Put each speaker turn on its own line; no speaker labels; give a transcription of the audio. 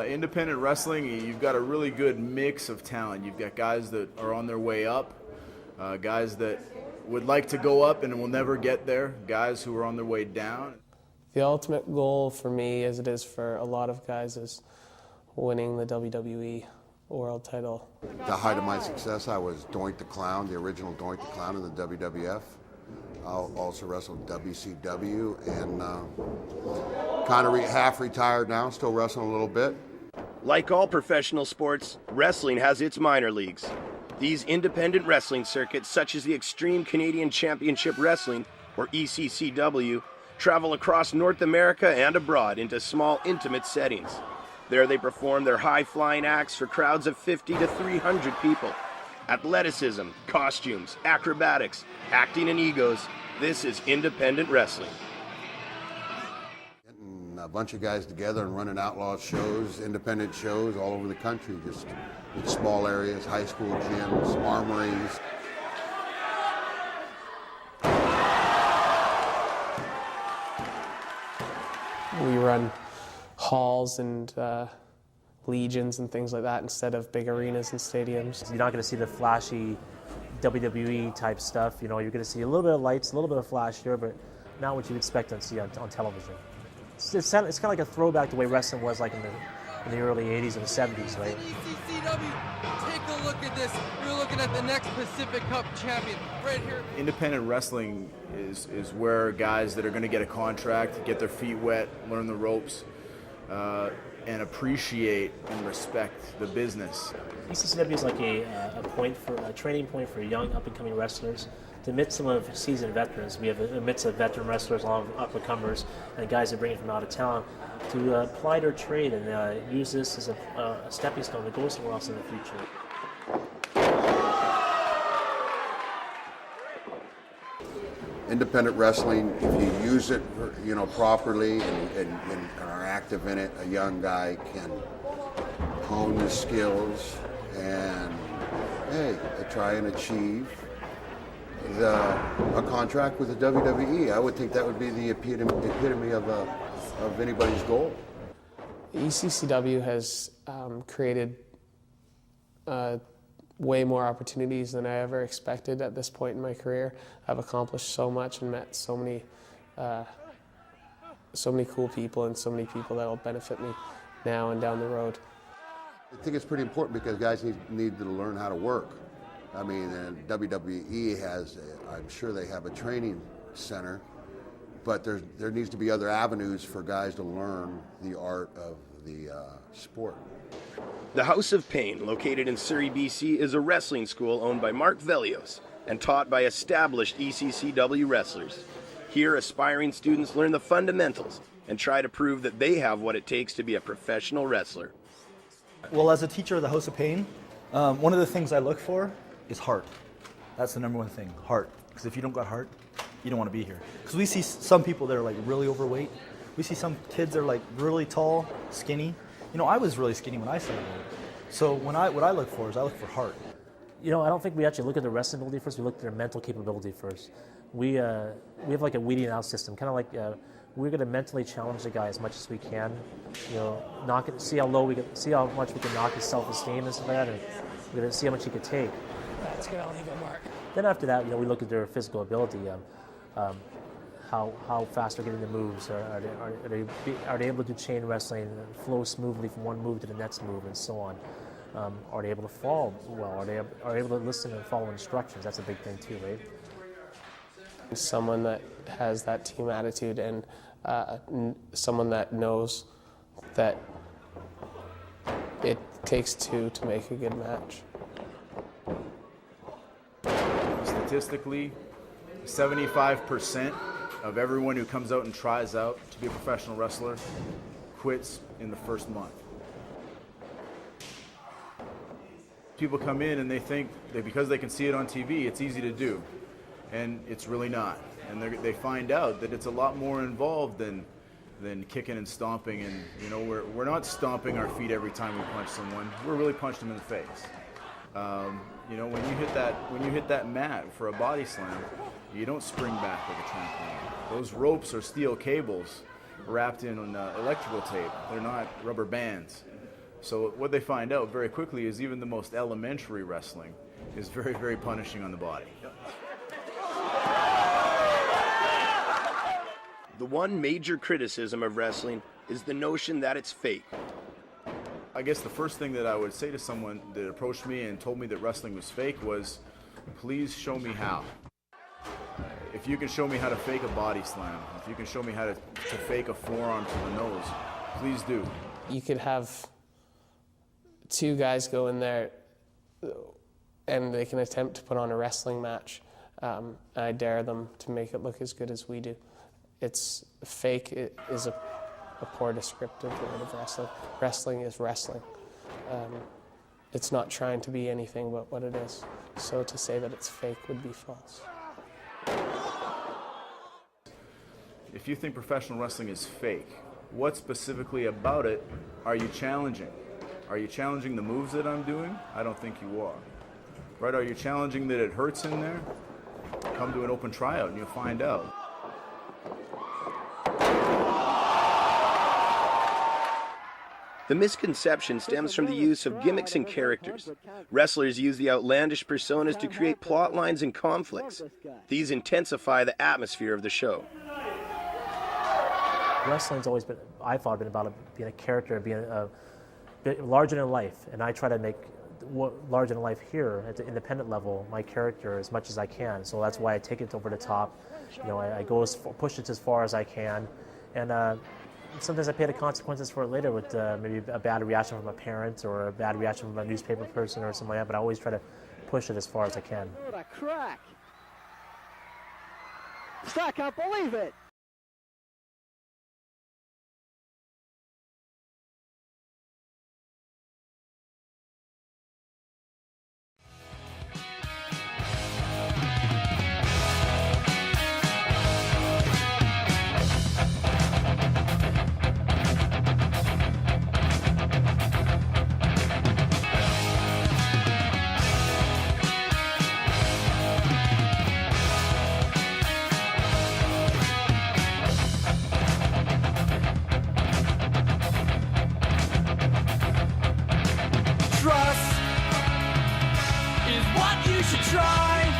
Independent wrestling, you've got a really good mix of talent. You've got guys that are on their way up, guys that would like to go up and will never get there, guys who are on their way down.
The ultimate goal for me, as it is for a lot of guys, is winning the WWE World title.
The height of my success, I was Doink the Clown, the original Doink the Clown in the WWF. I also wrestled WCW and kind of half retired now, still wrestling a little bit.
Like all professional sports, wrestling has its minor leagues. These independent wrestling circuits, such as the Extreme Canadian Championship Wrestling, or ECCW, travel across North America and abroad into small, intimate settings. There they perform their high-flying acts for crowds of 50 to 300 people. Athleticism, costumes, acrobatics, acting, and egos. This is independent wrestling.
Getting a bunch of guys together and running outlaw shows, independent shows all over the country, just in small areas, high school gyms, armories.
We run halls and legions and things like that instead of big arenas and stadiums.
You're not going to see the flashy WWE type stuff. You know, you're going to see a little bit of lights, a little bit of flash here, but not what you expect to see on television. It's kind of like a throwback to the way wrestling was like in the early 80s and the 70s, right?
ECCW, take a look at this. You're looking at the next Pacific Cup champion right here.
Independent wrestling is where guys that are going to get a contract, get their feet wet, learn the ropes, and appreciate and respect the business.
ECCW is like a training point for young up-and-coming wrestlers. To meet some of seasoned veterans, we have a mix of veteran wrestlers, along with up-and-comers, and guys that bring it from out of town to apply their trade and use this as a stepping stone to go somewhere else in the future.
Independent wrestling, if you use it, properly and are active in it, a young guy can hone his skills and try and achieve a contract with the WWE. I would think that would be the epitome of anybody's goal.
ECCW has created way more opportunities than I ever expected at this point in my career. I've accomplished so much and met so many cool people and so many people that will benefit me now and down the road.
I think it's pretty important because guys need to learn how to work. I mean, and WWE has, I'm sure they have a training center, but there needs to be other avenues for guys to learn the art of the sport.
The House of Pain, located in Surrey, BC, is a wrestling school owned by Mark Velios and taught by established ECCW wrestlers. Here, aspiring students learn the fundamentals and try to prove that they have what it takes to be a professional wrestler.
Well, as a teacher of the House of Pain, one of the things I look for is heart. That's the number one thing, heart. Because if you don't got heart, you don't want to be here. Because we see some people that are like really overweight. We see some kids that are like really tall, skinny. You know, I was really skinny when I started. So what I look for is I look for heart.
You know, I don't think we actually look at their wrestling ability first. We look at their mental capability first. We have like a weeding out system, kind of like we're going to mentally challenge the guy as much as we can. You know, see how much we can knock his self-esteem and stuff like that, and we're going to see how much he could take.
That's going to leave a mark.
Then after that, we look at their physical ability. How fast they're getting the moves. Are they able to do chain wrestling, flow smoothly from one move to the next move, and so on? Are they able to fall well? Are they able to listen and follow instructions? That's a big thing too, right?
Someone that has that team attitude and someone that knows that it takes two to make a good match.
Statistically, 75% of everyone who comes out and tries out to be a professional wrestler quits in the first month. People come in and they think that because they can see it on TV, it's easy to do, and it's really not. And they find out that it's a lot more involved than kicking and stomping. And we're not stomping our feet every time we punch someone. We're really punching them in the face. When you hit that mat for a body slam, you don't spring back like a trampoline. Those ropes are steel cables wrapped in electrical tape. They're not rubber bands. So what they find out very quickly is even the most elementary wrestling is very, very punishing on the body.
The one major criticism of wrestling is the notion that it's fake.
I guess the first thing that I would say to someone that approached me and told me that wrestling was fake was, please show me how. If you can show me how to fake a body slam, if you can show me how to fake a forearm to the nose, please do.
You could have two guys go in there and they can attempt to put on a wrestling match. And I dare them to make it look as good as we do. It's fake. It is a poor descriptive word of wrestling. Wrestling is wrestling. It's not trying to be anything but what it is. So to say that it's fake would be false.
If you think professional wrestling is fake, what specifically about it are you challenging? Are you challenging the moves that I'm doing? I don't think you are. Right? Are you challenging that it hurts in there? Come to an open tryout and you'll find out.
The misconception stems from the use of gimmicks and characters. Wrestlers use the outlandish personas to create plot lines and conflicts. These intensify the atmosphere of the show.
Wrestling's always been, I thought, been about being a character, being a bit larger than life, and I try to make larger than life here at the independent level my character as much as I can. So that's why I take it over the top. You know, I go push it as far as I can, and sometimes I pay the consequences for it later with maybe a bad reaction from a parent or a bad reaction from a newspaper person or something like that. But I always try to push it as far as I can.
What a crack! I can't believe it.
Trust is what you should try.